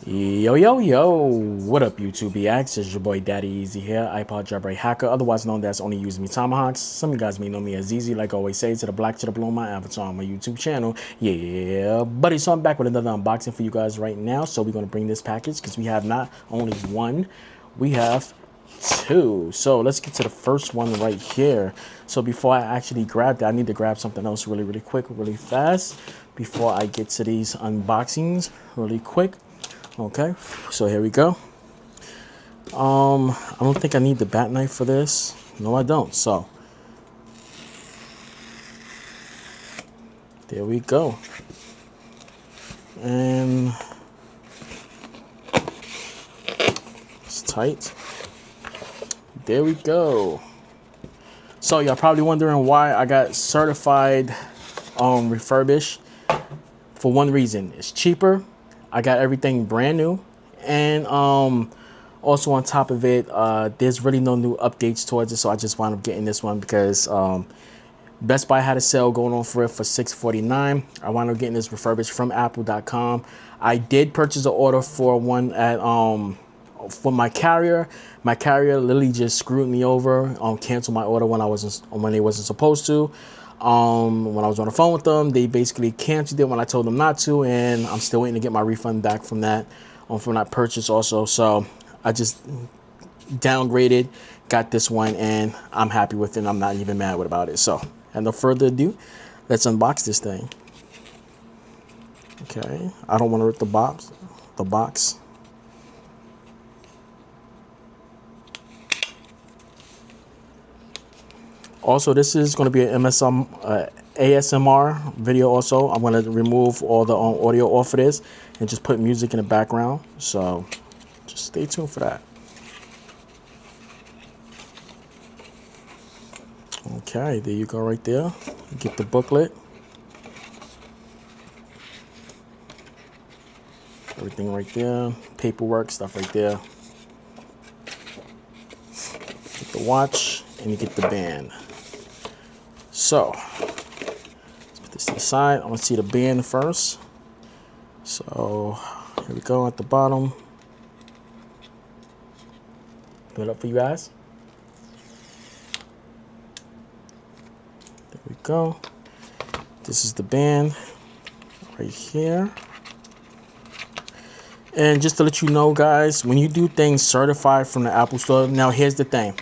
Yo, yo, yo, what up, YouTube BX? It's your boy Daddy Easy here, iPod jailbreak hacker, otherwise known as Only Use Me Tomahawks. Some of you guys may know me as Easy, like I always say, to the black to the blue, my avatar on my YouTube channel. Yeah, buddy, so I'm back with another unboxing for you guys right now. So we're going to bring this package because we have not only one, we have two. So let's get to the first one right here. So before I actually grab that, I need to grab something else really quick, really fast before I get to these unboxings really quick. Okay, so here we go. I don't think I need the bat knife for this. No, I don't. So there we go. And it's tight. There we go. So y'all probably wondering why I got certified refurbished. For one reason, it's cheaper. I got everything brand new, and also on top of it, there's really no new updates towards it, so I just wound up getting this one because Best Buy had a sale going on for it for $6.49. I wound up getting this refurbished from Apple.com. I did purchase an order for one at for my carrier. My carrier literally just screwed me over, canceled my order when they wasn't supposed to. When I was on the phone with them, they basically canceled it when I told them not to, and I'm still waiting to get my refund back from that purchase also. So I just downgraded, got this one, and I'm happy with it. I'm not even mad about it. So, and no further ado, let's unbox this thing. Okay, I don't want to rip the box. Also, this is going to be an ASMR video also. I'm going to remove all the audio off of this and just put music in the background. So just stay tuned for that. Okay, there you go right there. Get the booklet. Everything right there. Paperwork, stuff right there. Get the watch and you get the band. So, let's put this to the side. I want to see the band first. So, here we go at the bottom. Put it up for you guys. There we go. This is the band right here. And just to let you know, guys, when you do things certified from the Apple Store, now here's the thing.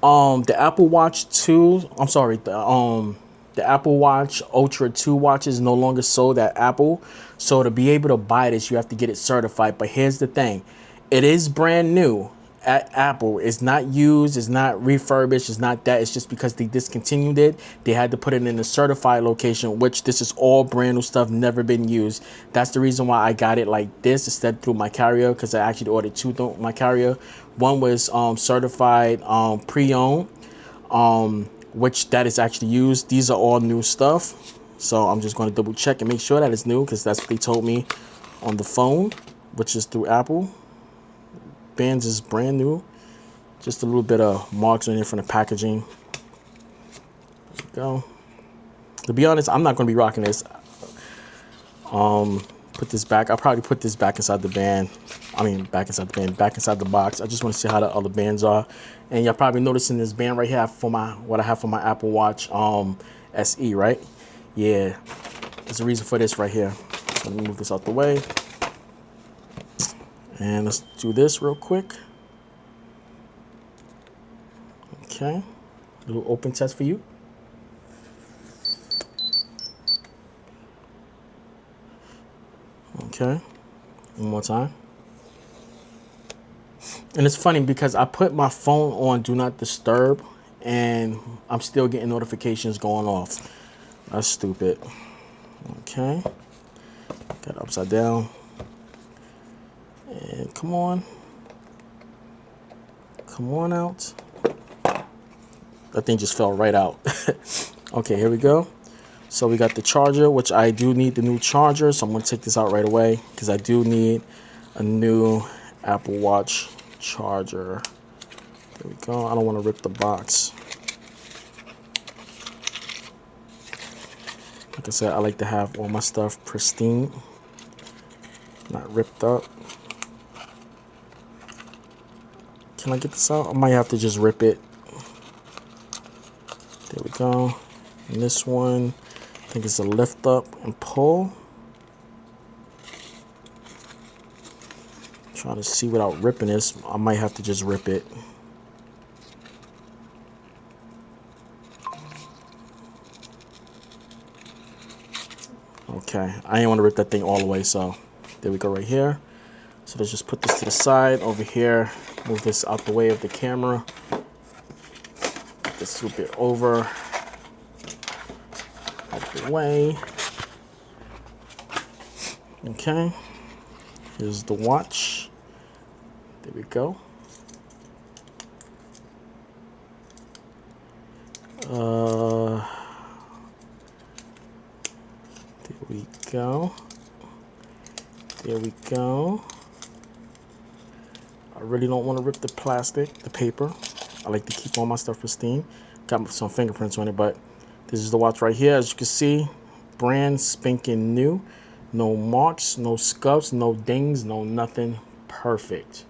The Apple Watch 2, I'm sorry, the Apple Watch Ultra 2 watch is no longer sold at Apple. So to be able to buy this, you have to get it certified. But here's the thing. It is brand new at Apple. It's not used, it's not refurbished, it's not that. It's just because they discontinued it. They had to put it in the certified location, which this is all brand new stuff, never been used. That's the reason why I got it like this instead through my carrier, because I actually ordered two through my carrier. One was certified pre-owned, which that is actually used. These are all new stuff. So I'm just going to double check and make sure that it's new, because that's what they told me on the phone, which is through Apple. Bands is brand new. Just a little bit of marks on it from the packaging. There we go. To be honest, I'm not going to be rocking this. Put this back. I'll probably put this back inside the band. Back inside the box. I just want to see how the other bands are. And you're probably noticing this band right here for what I have for my Apple Watch SE, right? Yeah. There's a reason for this right here. So let me move this out the way. And let's do this real quick. Okay. A little open test for you. Okay. One more time. And it's funny because I put my phone on Do Not Disturb and I'm still getting notifications going off. That's stupid. Okay. Got it upside down. And come on out. That thing just fell right out. Okay, here we go. So we got the charger, which I do need the new charger. So I'm going to take this out right away because I do need a new Apple Watch charger. There we go. I don't want to rip the box. Like I said, I like to have all my stuff pristine, not ripped up. Can I get this out? I might have to just rip it. There we go. And this one, I think it's a lift up and pull. Trying to see without ripping this. I might have to just rip it. Okay, I didn't want to rip that thing all the way, so there we go right here. So let's just put this to the side over here. Move this out the way of the camera. Just swoop it over. Out the way. Okay. Here's the watch. There we go. There we go. There we go. I really don't want to rip the plastic, the paper. I like to keep all my stuff pristine. Got some fingerprints on it, but this is the watch right here. As you can see, brand spanking new. No marks, no scuffs, no dings, no nothing. Perfect.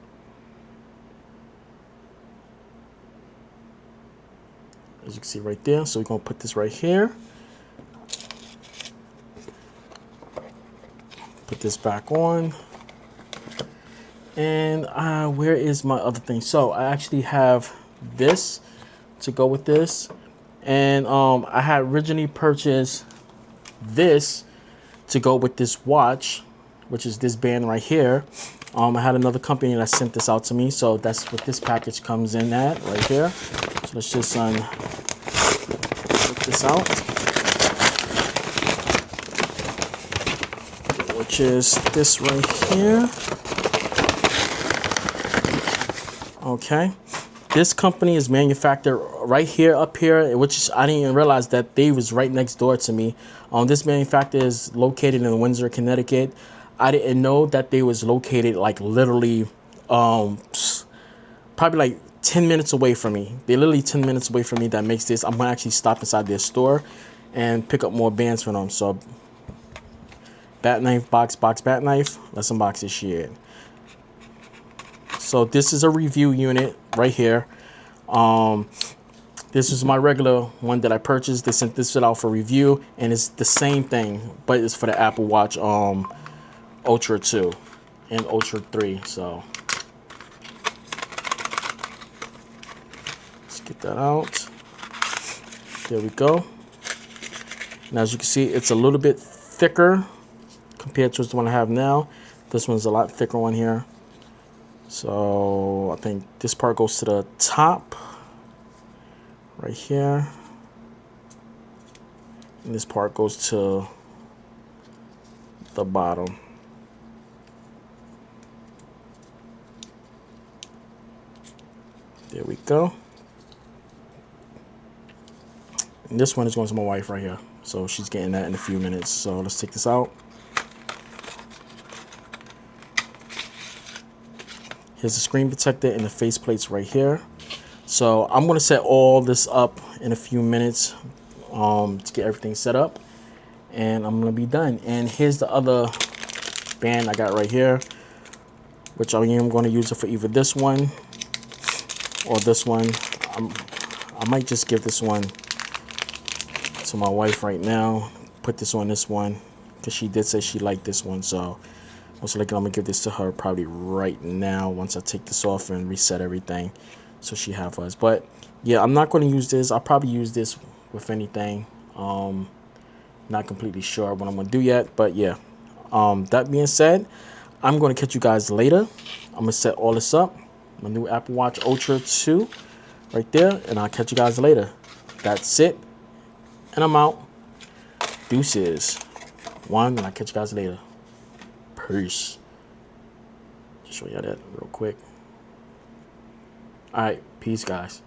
As you can see right there. So we're going to put this right here. Put this back on. And where is my other thing? So I actually have this to go with this. And I had originally purchased this to go with this watch, which is this band right here. I had another company that sent this out to me, so that's what this package comes in at right here. So let's just take this out, which is this right here. Okay, this company is manufactured right here, up here, which I didn't even realize that they was right next door to me. This manufacturer is located in Windsor, Connecticut. I didn't know that they was located like literally, probably like 10 minutes away from me. They're literally 10 minutes away from me. That makes this. I'm gonna actually stop inside their store and pick up more bands for them. So, bat knife, box, bat knife. Let's unbox this shit. So this is a review unit right here. This is my regular one that I purchased. They sent this out for review, and it's the same thing, but it's for the Apple Watch Ultra 2 and Ultra 3. So let's get that out. There we go. And as you can see, it's a little bit thicker compared to the one I have now. This one's a lot thicker one here. So I think this part goes to the top right here, and this part goes to the bottom. There we go. And this one is going to my wife right here, so she's getting that in a few minutes. So let's take this out. Here's the screen protector and the face plates right here. So I'm going to set all this up in a few minutes to get everything set up, and I'm going to be done. And here's the other band I got right here, which I am going to use it for either this one or this one. I might just give this one to my wife right now. Put this on this one because she did say she liked this one. So most likely I'm gonna give this to her probably right now once I take this off and reset everything, so she have hers. But yeah, I'm not going to use this. I'll probably use this with anything. Not completely sure what I'm going to do yet, but yeah. That being said, I'm going to catch you guys later. I'm going to set all this up. My new Apple Watch Ultra 2 right there, and I'll catch you guys later. That's it. And I'm out. Deuces. And I'll catch you guys later. Peace. Just show you that real quick. All right. Peace, guys.